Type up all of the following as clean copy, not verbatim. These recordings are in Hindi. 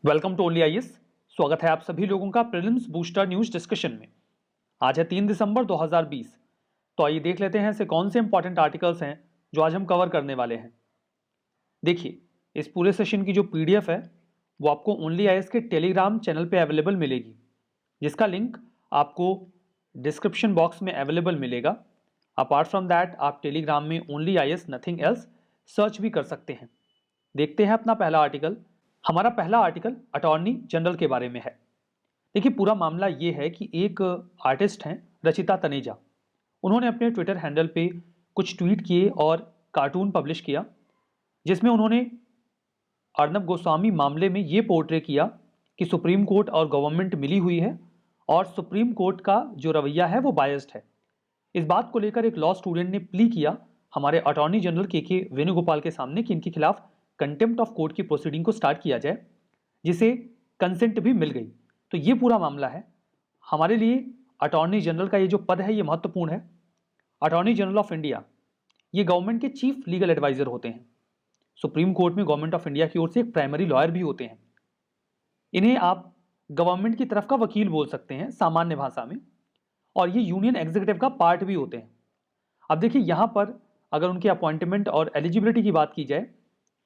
Welcome to only IAS. स्वागत है आप सभी लोगों का प्रीलिम्स बूस्टर न्यूज डिस्कशन में। आज है 3 दिसंबर 2020। तो आइए देख लेते हैं ऐसे कौन से इंपॉर्टेंट आर्टिकल्स हैं जो आज हम कवर करने वाले हैं। देखिए, इस पूरे सेशन की जो पीडीएफ है वो आपको ओनली आईएएस के टेलीग्राम चैनल पे अवेलेबल मिलेगी, जिसका लिंक आपको डिस्क्रिप्शन बॉक्स में अवेलेबल मिलेगा। अपार्ट फ्रॉम दैट आप टेलीग्राम में only IAS nothing else search भी कर सकते हैं। देखते हैं अपना पहला आर्टिकल। हमारा पहला आर्टिकल अटॉर्नी जनरल के बारे में है। देखिए, पूरा मामला ये है कि एक आर्टिस्ट हैं रचिता तनेजा। उन्होंने अपने ट्विटर हैंडल पे कुछ ट्वीट किए और कार्टून पब्लिश किया, जिसमें उन्होंने अर्नब गोस्वामी मामले में ये पोर्ट्रे किया कि सुप्रीम कोर्ट और गवर्नमेंट मिली हुई है और सुप्रीम कोर्ट का जो रवैया है वो बायस्ड है। इस बात को लेकर एक लॉ स्टूडेंट ने प्ली किया हमारे अटॉर्नी जनरल के वेणुगोपाल के सामने कि इनके खिलाफ कंटेम्प्ट ऑफ कोर्ट की प्रोसीडिंग को स्टार्ट किया जाए, जिसे कंसेंट भी मिल गई। तो ये पूरा मामला है। हमारे लिए अटॉर्नी जनरल का ये जो पद है ये महत्वपूर्ण है। अटॉर्नी जनरल ऑफ इंडिया ये गवर्नमेंट के चीफ लीगल एडवाइजर होते हैं। सुप्रीम कोर्ट में गवर्नमेंट ऑफ इंडिया की ओर से एक प्राइमरी लॉयर भी होते हैं। इन्हें आप गवर्नमेंट की तरफ का वकील बोल सकते हैं सामान्य भाषा में, और ये यूनियन एग्जीक्यूटिव का पार्ट भी होते हैं। अब देखिए, यहां पर अगर उनके अपॉइंटमेंट और एलिजिबिलिटी की बात की जाए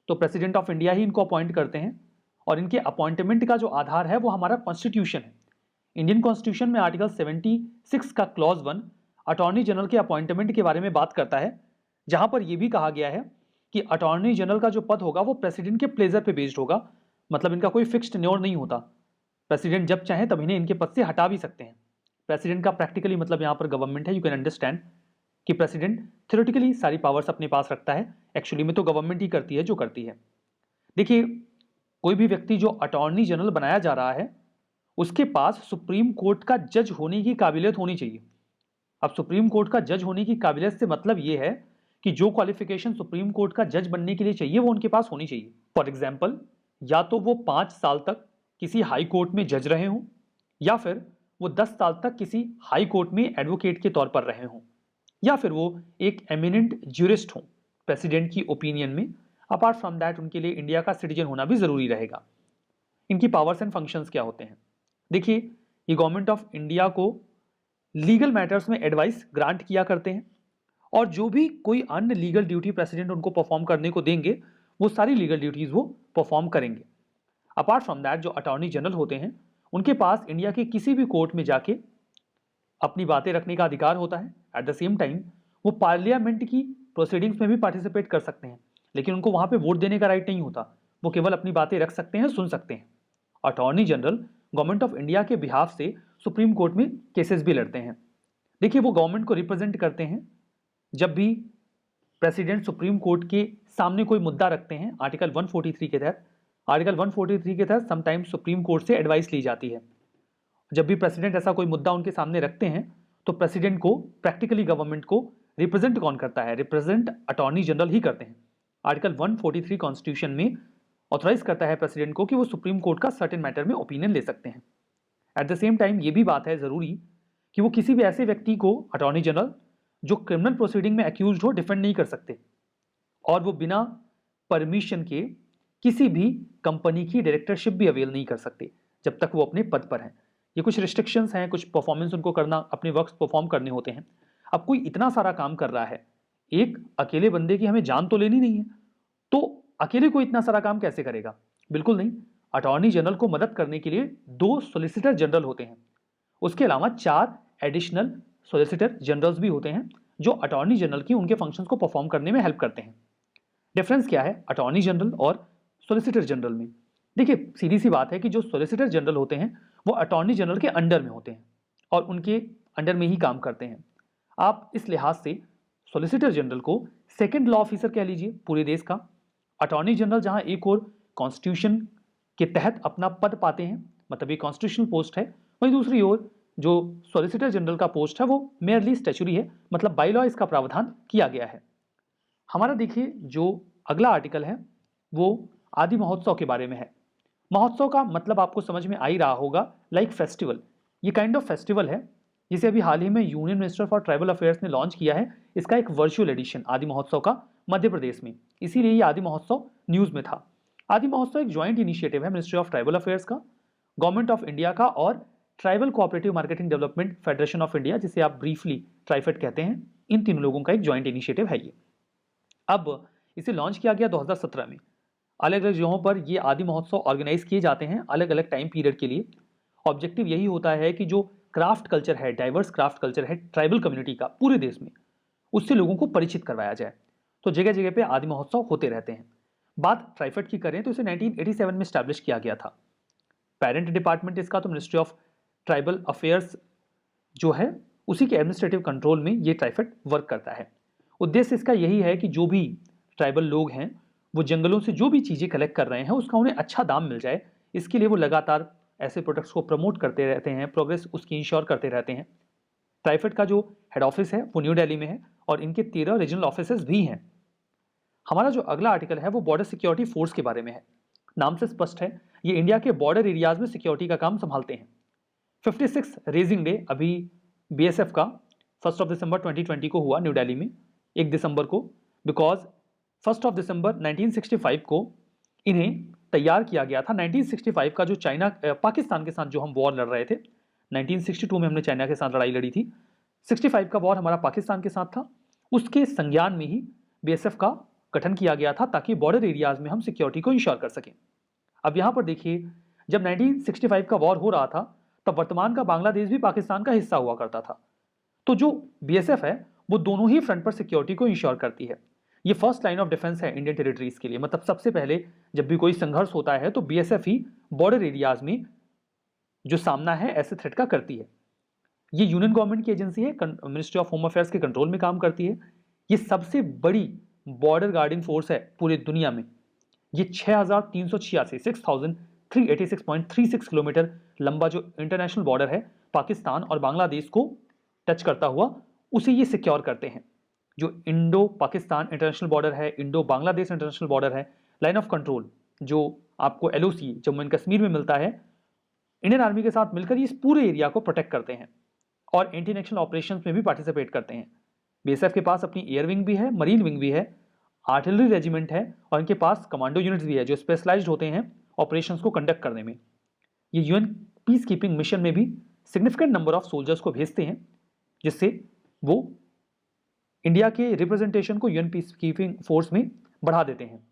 तो प्रेसिडेंट ऑफ इंडिया ही इनको अपॉइंट करते हैं, और इनके अपॉइंटमेंट का जो आधार है वो हमारा कॉन्स्टिट्यूशन है। इंडियन कॉन्स्टिट्यूशन में आर्टिकल 76 का क्लॉज 1 अटॉर्नी जनरल के अपॉइंटमेंट के बारे में बात करता है, जहां पर यह भी कहा गया है कि अटॉर्नी जनरल का जो पद होगा वो प्रेसिडेंट के प्लेजर पे बेस्ड होगा। मतलब इनका कोई फिक्स्ड टेन्योर नहीं होता। प्रेसिडेंट जब चाहे तब इन्हें इनके पद से हटा भी सकते हैं। प्रेसिडेंट का प्रैक्टिकली मतलब यहाँ पर गवर्नमेंट है। यू कैन अंडरस्टैंड कि प्रेसिडेंट थ्योरेटिकली सारी पावर्स अपने पास रखता है, एक्चुअली में तो गवर्नमेंट ही करती है जो करती है। देखिए, कोई भी व्यक्ति जो अटॉर्नी जनरल बनाया जा रहा है उसके पास सुप्रीम कोर्ट का जज होने की काबिलियत होनी चाहिए। अब सुप्रीम कोर्ट का जज होने की काबिलियत से मतलब यह है कि जो क्वालिफिकेशन सुप्रीम कोर्ट का जज बनने के लिए चाहिए वो उनके पास होनी चाहिए। फॉर एग्जाम्पल, या तो वो 5 साल तक किसी हाई कोर्ट में जज रहे हों, या फिर वो 10 साल तक किसी हाई कोर्ट में एडवोकेट के तौर पर रहे हों, या फिर वो एक एमिनेंट ज्यूरिस्ट हों प्रेसिडेंट की ओपिनियन में। अपार्ट फ्रॉम दैट उनके लिए इंडिया का सिटीजन होना भी जरूरी रहेगा। इनकी पावर्स एंड फंक्शंस क्या होते हैं? देखिए, ये गवर्नमेंट ऑफ इंडिया को लीगल मैटर्स में एडवाइस ग्रांट किया करते हैं, और जो भी कोई अन्य लीगल ड्यूटी प्रेसिडेंट उनको परफॉर्म करने को देंगे वो सारी लीगल ड्यूटीज वो परफॉर्म करेंगे। अपार्ट फ्रॉम दैट जो अटॉर्नी जनरल होते हैं उनके पास इंडिया के किसी भी कोर्ट में जाके अपनी बातें रखने का अधिकार होता है। एट द सेम टाइम वो पार्लियामेंट की प्रोसीडिंग्स में भी पार्टिसिपेट कर सकते हैं, लेकिन उनको वहां पे वोट देने का राइट नहीं होता। वो केवल अपनी बातें रख सकते हैं, सुन सकते हैं। Attorney general government of India के बिहाफ से सुप्रीम कोर्ट में केसेस भी लड़ते हैं। देखिए, वो गवर्नमेंट को रिप्रेजेंट करते हैं। जब भी प्रेसिडेंट सुप्रीम कोर्ट के सामने कोई मुद्दा रखते हैं आर्टिकल 143 के तहत, समटाइम्स सुप्रीम कोर्ट से एडवाइस ली जाती है। जब भी प्रेसिडेंट ऐसा कोई मुद्दा उनके सामने रखते हैं तो प्रेसिडेंट को प्रैक्टिकली गवर्नमेंट को रिप्रेजेंट कौन करता है? रिप्रेजेंट अटॉर्नी जनरल ही करते हैं। आर्टिकल 143 कॉन्स्टिट्यूशन में ऑथराइज करता है प्रेसिडेंट को कि वो सुप्रीम कोर्ट का सर्टेन मैटर में ओपिनियन ले सकते हैं। एट द सेम टाइम ये भी बात है जरूरी कि वो किसी भी ऐसे व्यक्ति को, अटॉर्नी जनरल, जो क्रिमिनल प्रोसीडिंग में एक्यूज्ड हो, डिफेंड नहीं कर सकते, और वो बिना परमिशन के किसी भी कंपनी की डायरेक्टरशिप भी अवेल नहीं कर सकते जब तक वो अपने पद पर हैं। ये कुछ रिस्ट्रिक्शंस हैं, कुछ परफॉर्मेंस उनको करना, अपने वर्क्स परफॉर्म करने होते हैं। अब कोई इतना सारा काम कर रहा है, एक अकेले बंदे की हमें जान तो लेनी नहीं है, तो अकेले कोई इतना सारा काम कैसे करेगा? बिल्कुल नहीं। अटॉर्नी जनरल को मदद करने के लिए 2 सॉलिसिटर जनरल होते हैं। उसके अलावा 4 एडिशनल सॉलिसिटर जनरल्स भी होते हैं जो अटॉर्नी जनरल की उनके फंक्शंस को परफॉर्म करने में हेल्प करते हैं। डिफरेंस क्या है अटॉर्नी जनरल और सॉलिसिटर जनरल में? देखिए, सीधी सी बात है कि जो सॉलिसिटर जनरल होते हैं वो अटॉर्नी जनरल के अंडर में होते हैं और उनके अंडर में ही काम करते हैं। आप इस लिहाज से सॉलिसिटर जनरल को सेकंड लॉ ऑफिसर कह लीजिए पूरे देश का। अटॉर्नी जनरल जहां एक और कॉन्स्टिट्यूशन के तहत अपना पद पाते हैं, मतलब ये कॉन्स्टिट्यूशनल पोस्ट है, वहीं दूसरी ओर जो सॉलिसिटर जनरल का पोस्ट है वो मेयरली स्टैच्यूरी है, मतलब बाई लॉ इसका प्रावधान किया गया है। हमारा देखिए जो अगला आर्टिकल है वो आदि महोत्सव के बारे में है। महोत्सव का मतलब आपको समझ में आ ही रहा होगा, लाइक फेस्टिवल। ये काइंड ऑफ फेस्टिवल है जिसे अभी हाल ही में union minister for tribal affairs ने लॉन्च किया है। इसका एक वर्चुअल एडिशन आदि महोत्सव का मध्य प्रदेश में, इसीलिए ये आदि महोत्सव न्यूज में था। आदि महोत्सव एक ज्वाइंट इनिशिएटिव है मिनिस्ट्री ऑफ ट्राइबल अफेयर्स का, गवर्नमेंट ऑफ इंडिया का और tribal cooperative marketing development federation of India, जिसे आप ब्रीफली ट्राइफेड कहते हैं, इन तीनों लोगों का एक ज्वाइंट इनिशिएटिव है ये। अब इसे लॉन्च किया गया 2017 में। अलग अलग जगहों पर ये आदि महोत्सव ऑर्गेनाइज किए जाते हैं अलग अलग टाइम पीरियड के लिए। ऑब्जेक्टिव यही होता है कि जो क्राफ्ट कल्चर है, डाइवर्स क्राफ्ट कल्चर है ट्राइबल कम्युनिटी का पूरे देश में, उससे लोगों को परिचित करवाया जाए। तो जगह जगह पे आदि महोत्सव होते रहते हैं। बात ट्राइफेड की करें तो इसे 1987 में स्टैब्लिश किया गया था। पेरेंट डिपार्टमेंट इसका तो मिनिस्ट्री ऑफ ट्राइबल अफेयर्स जो है, उसी के एडमिनिस्ट्रेटिव कंट्रोल में ये ट्राइफेड वर्क करता है। उद्देश्य इसका यही है कि जो भी ट्राइबल लोग हैं वो जंगलों से जो भी चीज़ें कलेक्ट कर रहे हैं उसका उन्हें अच्छा दाम मिल जाए। इसके लिए वो लगातार ऐसे प्रोडक्ट्स को प्रमोट करते रहते हैं, प्रोग्रेस उसकी इंश्योर करते रहते हैं। ट्राइफेड का जो हेड ऑफिस है वो न्यू दिल्ली में है और इनके 13 रीजनल ऑफिसेज भी हैं। हमारा जो अगला आर्टिकल है वो बॉर्डर सिक्योरिटी फोर्स के बारे में है। नाम से स्पष्ट है, ये इंडिया के बॉर्डर एरियाज में सिक्योरिटी का काम संभालते हैं। 56 रेजिंग डे अभी बीएसएफ का 1 दिसंबर 2020 को हुआ न्यू दिल्ली में, 1 दिसंबर को, बिकॉज 1 दिसंबर 1965 को इन्हें तैयार किया गया था। 1965 का जो चाइना पाकिस्तान के साथ जो हम वॉर लड़ रहे थे, 1962 में हमने चाइना के साथ लड़ाई लड़ी थी, 65 का वॉर हमारा पाकिस्तान के साथ था। उसके संज्ञान में ही बीएसएफ का गठन किया गया था ताकि बॉर्डर एरियाज में हम सिक्योरिटी को इंश्योर कर सकें। अब यहाँ पर देखिए, जब 1965 का वॉर हो रहा था तब वर्तमान का बांग्लादेश भी पाकिस्तान का हिस्सा हुआ करता था। तो जो बीएसएफ है वो दोनों ही फ्रंट पर सिक्योरिटी को इंश्योर करती है। ये फर्स्ट लाइन ऑफ डिफेंस है इंडियन टेरिटरीज के लिए। मतलब सबसे पहले जब भी कोई संघर्ष होता है तो बीएसएफ ही बॉर्डर एरियाज में जो सामना है ऐसे थ्रेट का करती है। ये यूनियन गवर्नमेंट की एजेंसी है, मिनिस्ट्री ऑफ होम अफेयर्स के कंट्रोल में काम करती है। ये सबसे बड़ी बॉर्डर गार्डिंग फोर्स है पूरी दुनिया में। ये 6386 किलोमीटर लंबा जो इंटरनेशनल बॉर्डर है पाकिस्तान और बांग्लादेश को टच करता हुआ, उसे ये सिक्योर करते हैं। जो इंडो पाकिस्तान इंटरनेशनल बॉर्डर है, इंडो बांग्लादेश इंटरनेशनल बॉर्डर है, लाइन ऑफ कंट्रोल जो आपको एलओसी जम्मू एंड कश्मीर में मिलता है, इंडियन आर्मी के साथ मिलकर ये इस पूरे एरिया को प्रोटेक्ट करते हैं और एंटी नेशनल ऑपरेशंस में भी पार्टिसिपेट करते हैं। बीएसएफ के पास अपनी एयर विंग भी है, मरीन विंग भी है, आर्टिलरी रेजिमेंट है और इनके पास कमांडो यूनिट्स भी है जो स्पेशलाइज्ड होते हैं ऑपरेशंस को कंडक्ट करने में। ये यूएन पीस कीपिंग मिशन में भी सिग्निफिकेंट नंबर ऑफ सोल्जर्स को भेजते हैं, जिससे वो इंडिया के रिप्रेजेंटेशन को यूएन पीस कीपिंग फोर्स में बढ़ा देते हैं।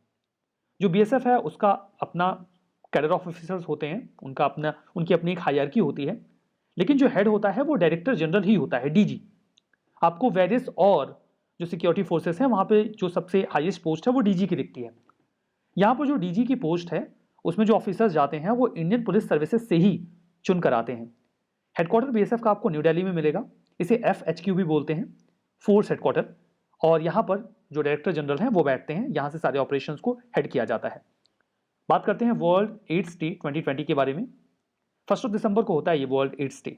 जो बीएसएफ है उसका अपना कैडर ऑफ ऑफिसर्स होते हैं, उनकी अपनी एक हायरार्की होती है, लेकिन जो हेड होता है वो डायरेक्टर जनरल ही होता है, डीजी। आपको वेरियस और जो सिक्योरिटी फोर्सेस हैं वहाँ पे जो सबसे हाईएस्ट पोस्ट है वो डीजी की दिखती है। यहाँ पर जो डीजी की पोस्ट है उसमें जो ऑफिसर्स जाते हैं वो इंडियन पुलिस सर्विसेज से ही चुन कर आते हैं। हेडक्वार्टर बीएसएफ का आपको न्यू दिल्ली में मिलेगा, इसे एफएचक्यू भी बोलते हैं, फोर्स हेडक्वार्टर। और यहाँ पर जो डायरेक्टर जनरल हैं वो बैठते हैं, यहाँ से सारे ऑपरेशंस को हेड किया जाता है। बात करते हैं वर्ल्ड एड्स डे 2020 के बारे में। 1 दिसंबर को होता है ये वर्ल्ड एड्स डे।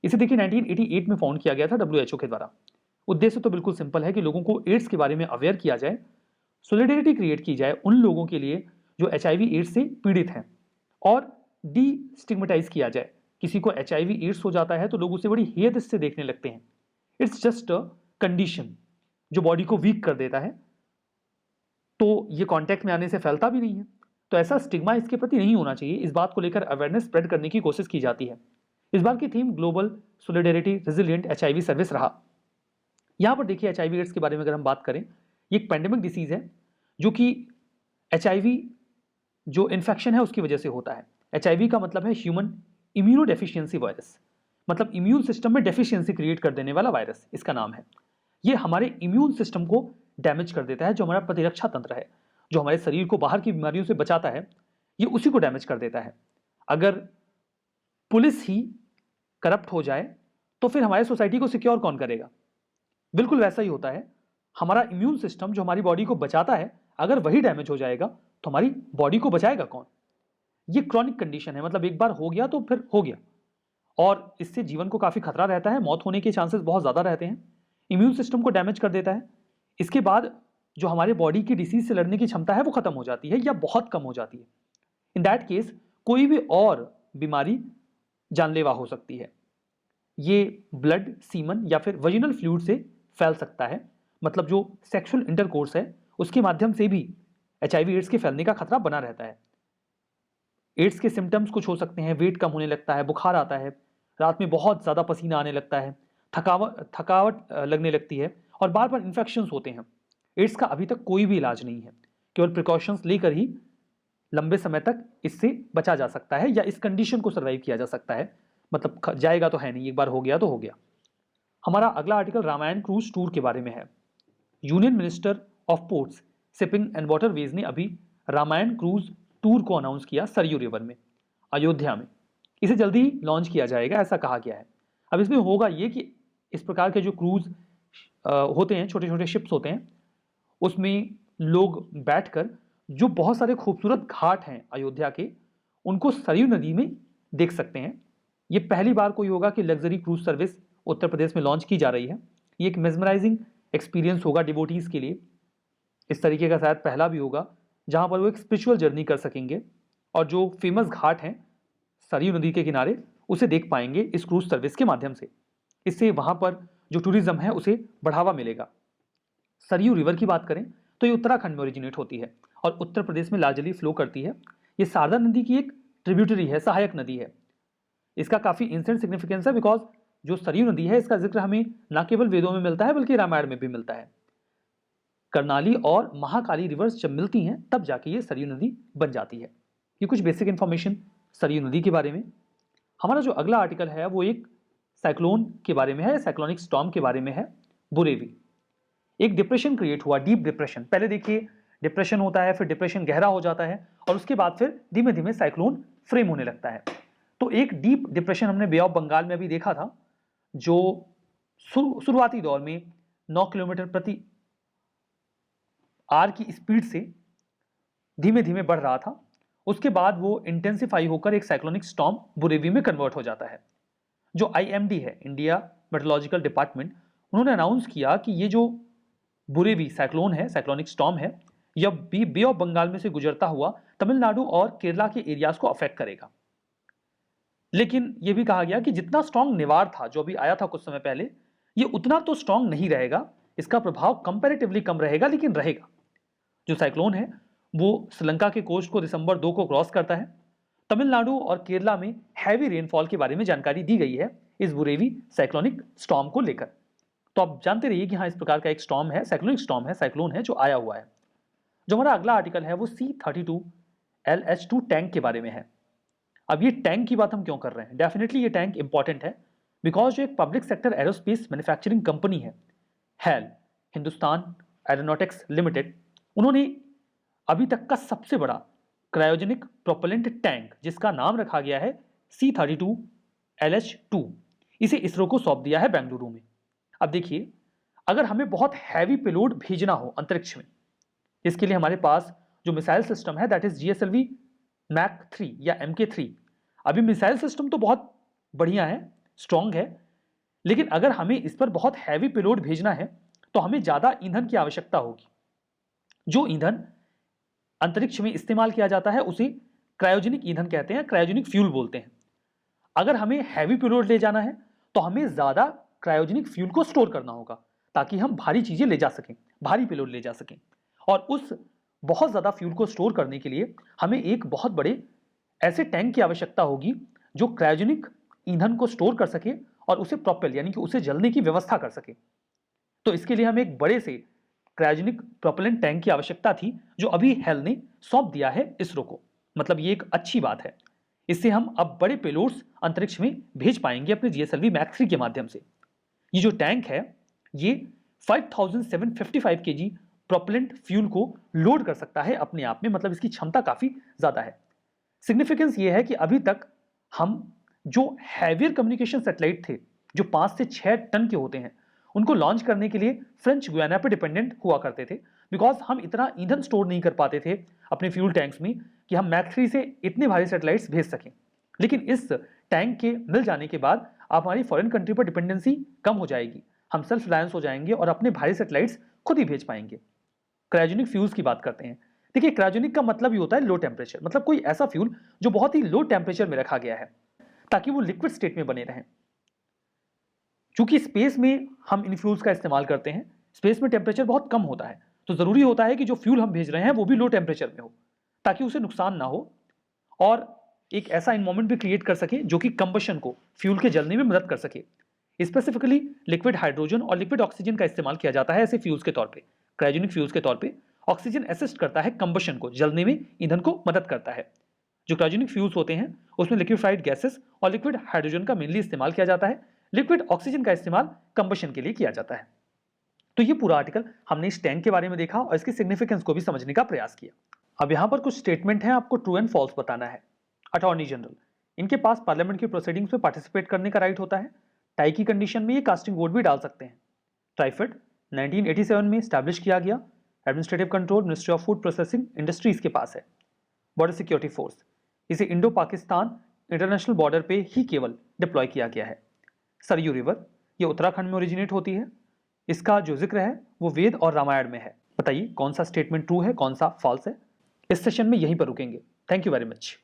इसे देखिए 1988 में फाउंड किया गया था डब्ल्यूएचओ के द्वारा। उद्देश्य तो बिल्कुल सिंपल है कि लोगों को एड्स के बारे में अवेयर किया जाए, सोलिडेरिटी क्रिएट की जाए उन लोगों के लिए जो एचआईवी एड्स से पीड़ित हैं और डीस्टिग्मेटाइज किया जाए। किसी को एचआईवी एड्स हो जाता है तो लोग उसे बड़ी हेय से देखने लगते हैं। इट्स जस्ट अ कंडीशन जो बॉडी को वीक कर देता है, तो ये कांटेक्ट में आने से फैलता भी नहीं है। तो ऐसा स्टिग्मा इसके प्रति नहीं होना चाहिए। इस बात को लेकर अवेयरनेस स्प्रेड करने की कोशिश की जाती है। इस बार की theme global solidarity resilient HIV service रहा। यहाँ पर देखिए एचआईवी एड्स के बारे में अगर हम बात करें, ये एक पैंडेमिक डिसीज है जो कि एचआईवी जो इन्फेक्शन है उसकी वजह से होता है। एचआईवी का मतलब है ह्यूमन इम्यूनो डेफिशिएंसी वायरस, मतलब इम्यून सिस्टम में डेफिशिएंसी क्रिएट कर देने वाला वायरस इसका नाम है। ये हमारे इम्यून सिस्टम को डैमेज कर देता है, जो हमारा प्रतिरक्षा तंत्र है, जो हमारे शरीर को बाहर की बीमारियों से बचाता है, ये उसी को डैमेज कर देता है। अगर पुलिस ही करप्ट हो जाए तो फिर हमारे सोसाइटी को सिक्योर कौन करेगा? बिल्कुल वैसा ही होता है। हमारा इम्यून सिस्टम जो हमारी बॉडी को बचाता है, अगर वही डैमेज हो जाएगा तो हमारी बॉडी को बचाएगा कौन? ये क्रॉनिक कंडीशन है, मतलब एक बार हो गया तो फिर हो गया, और इससे जीवन को काफी खतरा रहता है, मौत होने के चांसेस बहुत ज्यादा रहते हैं। इम्यून सिस्टम को डैमेज कर देता है। इसके बाद जो हमारे बॉडी की डिसीज से लड़ने की क्षमता है वो खत्म हो जाती है या बहुत कम हो जाती है। इन दैट केस कोई भी और बीमारी जानलेवा हो सकती है। ये ब्लड, सीमन या फिर वजिनल फ्लूइड से फैल सकता है, मतलब जो सेक्सुअल इंटरकोर्स है उसके माध्यम से भी HIV एड्स के फैलने का खतरा बना रहता है। एड्स के सिम्टम्स कुछ हो सकते हैं, वेट कम होने लगता है, बुखार आता है, रात में बहुत ज़्यादा पसीना आने लगता है, थकावट लगने लगती है और बार बार इन्फेक्शंस होते हैं। एड्स का अभी तक कोई भी इलाज नहीं है, केवल प्रिकॉशंस लेकर ही लंबे समय तक इससे बचा जा सकता है या इस कंडीशन को सर्वाइव किया जा सकता है। मतलब जाएगा तो है नहीं, एक बार हो गया तो हो गया। हमारा अगला आर्टिकल रामायण क्रूज टूर के बारे में है। Union minister of ports, shipping and waterways ने अभी रामायण क्रूज टूर को अनाउंस किया सरयू रिवर में, अयोध्या में। इसे जल्दी ही लॉन्च किया जाएगा, ऐसा कहा गया है। अब इसमें होगा ये कि इस प्रकार के जो क्रूज होते हैं, छोटे छोटे शिप्स होते हैं, उसमें लोग बैठकर जो बहुत सारे खूबसूरत घाट हैं अयोध्या के, उनको सरयू नदी में देख सकते हैं। ये पहली बार कोई होगा कि luxury cruise service Uttar Pradesh में लॉन्च की जा रही है। ये एक मेस्मराइजिंग एक्सपीरियंस होगा डिवोटीज के लिए। इस तरीके का शायद पहला भी होगा जहां पर वो एक स्पिरिचुअल जर्नी कर सकेंगे और जो फेमस घाट हैं सरयू नदी के किनारे उसे देख पाएंगे इस क्रूज सर्विस के माध्यम से। इससे वहां पर जो टूरिज्म है उसे बढ़ावा मिलेगा। सरयू रिवर की बात करें तो ये उत्तराखंड में ओरिजिनेट होती है और उत्तर प्रदेश में लार्जली फ्लो करती है। ये शारदा नदी की एक ट्रिब्यूटरी है, सहायक नदी है। इसका काफी इंसेंट सिग्निफिकेंस है बिकॉज जो सरयू नदी है इसका जिक्र हमें न केवल वेदों में मिलता है बल्कि रामायण में भी मिलता है। कर्णाली और महाकाली रिवर्स जब मिलती हैं तब जाके ये सरयू नदी बन जाती है। ये कुछ बेसिक इंफॉर्मेशन सरयू नदी के बारे में। हमारा जो अगला आर्टिकल है वो एक साइक्लोन के बारे में है, साइक्लोनिक स्टॉर्म के बारे में है। बुरेवी, एक डिप्रेशन क्रिएट हुआ, डीप डिप्रेशन। पहले देखिए डिप्रेशन होता है, फिर डिप्रेशन गहरा हो जाता है और उसके बाद फिर धीमे धीमे साइक्लोन फ्रेम होने लगता है। तो एक डीप डिप्रेशन हमने बे ऑफ बंगाल में अभी देखा था, जो शुरुआती दौर में 9 किलोमीटर प्रति आर की स्पीड से धीमे धीमे बढ़ रहा था। उसके बाद वो इंटेंसिफाई होकर एक साइक्लोनिक स्टॉर्म बुरेवी में कन्वर्ट हो जाता है। जो IMD है, इंडिया मेट्रोलॉजिकल डिपार्टमेंट, उन्होंने अनाउंस किया कि ये जो बुरेवी साइक्लोन है, साइक्लोनिक स्टॉर्म है, यह बे ऑफ बंगाल में से गुजरता हुआ तमिलनाडु और केरला के एरियाज को अफेक्ट करेगा। लेकिन यह भी कहा गया कि जितना स्ट्रॉन्ग निवार था जो अभी आया था कुछ समय पहले, ये उतना तो स्ट्रॉन्ग नहीं रहेगा, इसका प्रभाव कंपैरेटिवली कम रहेगा, लेकिन रहेगा। जो साइक्लोन है वो श्रीलंका के कोस्ट को दिसंबर 2 को क्रॉस करता है। तमिलनाडु और केरला में हैवी रेनफॉल के बारे में जानकारी दी गई है इस बुरेवी साइक्लोनिक स्टॉर्म को लेकर। तो आप जानते रहिए कि हाँ, इस प्रकार का एक स्टॉर्म है, साइक्लोनिक स्टॉर्म है, साइक्लोन है जो आया हुआ है। जो हमारा अगला आर्टिकल है वो C-32 LH-2 टैंक के बारे में है। अब ये टैंक की बात हम क्यों कर रहे हैं? डेफिनेटली ये टैंक इंपॉर्टेंट है बिकॉज जो एक public sector aerospace manufacturing company है, HAL, हिंदुस्तान एरोनॉटिक्स लिमिटेड, उन्होंने अभी तक का सबसे बड़ा क्रायोजेनिक प्रोपेलेंट टैंक, जिसका नाम रखा गया है C-32 LH-2, इसे इसरो को सौंप दिया है बेंगलुरु में। अब देखिए, अगर हमें बहुत हैवी पेलोड भेजना हो अंतरिक्ष में, इसके लिए हमारे पास जो मिसाइल सिस्टम है दैट इज GSLV मैक 3 या MK3। अभी मिसाइल सिस्टम तो बहुत बढ़िया है, स्ट्रॉन्ग है, लेकिन अगर हमें इस पर बहुत हैवी पेलोड भेजना है तो हमें ज्यादा ईंधन की आवश्यकता होगी। जो ईंधन अंतरिक्ष में इस्तेमाल किया जाता है उसे क्रायोजेनिक ईंधन कहते हैं, क्रायोजेनिक फ्यूल बोलते हैं। अगर हमें हैवी पेलोड ले जाना है तो हमें ज्यादा क्रायोजेनिक फ्यूल को स्टोर करना होगा ताकि हम भारी चीजें ले जा सकें, भारी पेलोड ले जा सकें। और उस बहुत ज्यादा फ्यूल को स्टोर करने के लिए हमें एक बहुत बड़े ऐसे टैंक की आवश्यकता होगी जो क्रायोजेनिक ईंधन को स्टोर कर सके और उसे प्रोपेल यानी कि उसे जलने की व्यवस्था कर सके। तो इसके लिए हमें एक बड़े से क्रायोजेनिक प्रोपेलेंट टैंक की आवश्यकता थी, जो अभी HAL ने सौंप दिया है इसरो को। मतलब ये एक अच्छी बात है, इससे हम अब बड़े पेलोड्स अंतरिक्ष में भेज पाएंगे अपने GSLV मैक 3 के माध्यम से। ये जो टैंक है ये 5755 kg प्रोपेलेंट फ्यूल को लोड कर सकता है अपने आप में, मतलब इसकी क्षमता काफी ज्यादा है। सिग्निफिकेंस ये है कि अभी तक हम जो हैवियर कम्युनिकेशन सैटेलाइट थे जो 5 से 6 टन के होते हैं, उनको लॉन्च करने के लिए फ्रेंच गुयाना पर डिपेंडेंट हुआ करते थे बिकॉज हम इतना ईंधन स्टोर नहीं कर पाते थे अपने फ्यूल टैंक्स में कि हम मैक 3 से इतने भारी सैटेलाइट्स भेज सकें। लेकिन इस टैंक के मिल जाने के बाद आप हमारी फॉरेन कंट्री पर डिपेंडेंसी कम हो जाएगी, हम सेल्फ रिलायंस हो जाएंगे और अपने भारी सैटेलाइट्स खुद ही भेज पाएंगे। क्रायोजेनिक फ्यूल्स की बात करते हैं। देखिए, क्रायोजेनिक का मतलब ही होता है लो टेम्परेचर, मतलब कोई ऐसा फ्यूल जो बहुत ही लो टेम्परेचर में रखा गया है ताकि वो लिक्विड स्टेट में बने रहें। चूंकि स्पेस में हम इन फ्यूल्स का इस्तेमाल करते हैं, स्पेस में टेम्परेचर बहुत कम होता है, तो जरूरी होता है कि जो फ्यूल हम भेज रहे हैं वो भी लो टेम्परेचर में हो, ताकि उसे नुकसान ना हो और एक ऐसा इन्वायरमेंट भी क्रिएट कर सके जो कि कंबशन को, फ्यूल के जलने में मदद कर सके। स्पेसिफिकली लिक्विड हाइड्रोजन और लिक्विड ऑक्सीजन का इस्तेमाल किया जाता है ऐसे फ्यूल्स के तौर पे। क्रायोजेनिक फ्यूल्स के तौर पे ऑक्सीजन असिस्ट करता है कंबशन को, जलने में ईंधन को मदद करता है। जो क्रायोजेनिक फ्यूल्स होते हैं उसमें लिक्विफाइड गैसेस और लिक्विड हाइड्रोजन का मेनली इस्तेमाल किया जाता है। लिक्विड ऑक्सीजन का इस्तेमाल कंबशन के लिए किया जाता है। तो ये पूरा आर्टिकल हमने इस टैंक के बारे में देखा और इसकी सिग्निफिकेंस को भी समझने का प्रयास किया। अब यहाँ पर कुछ स्टेटमेंट हैं, आपको ट्रू एंड फॉल्स बताना है। अटॉर्नी जनरल, इनके पास पार्लियामेंट की प्रोसीडिंग्स में पार्टिसिपेट करने का राइट होता है। टाई की कंडीशन में ये कास्टिंग वोट भी डाल सकते हैं। ट्राइफेड 1987 में स्टैब्लिश किया गया। Administrative control ministry of food processing industries के पास है। बॉर्डर सिक्योरिटी फोर्स, इसे इंडो पाकिस्तान इंटरनेशनल बॉर्डर पे ही केवल डिप्लॉय किया गया है। सरयू रिवर, ये उत्तराखंड में ओरिजिनेट होती है। इसका जो जिक्र है वो वेद और रामायण में है। बताइए कौन सा स्टेटमेंट ट्रू है, कौन सा फॉल्स है। इस सेशन में यहीं पर रुकेंगे। Thank you very much.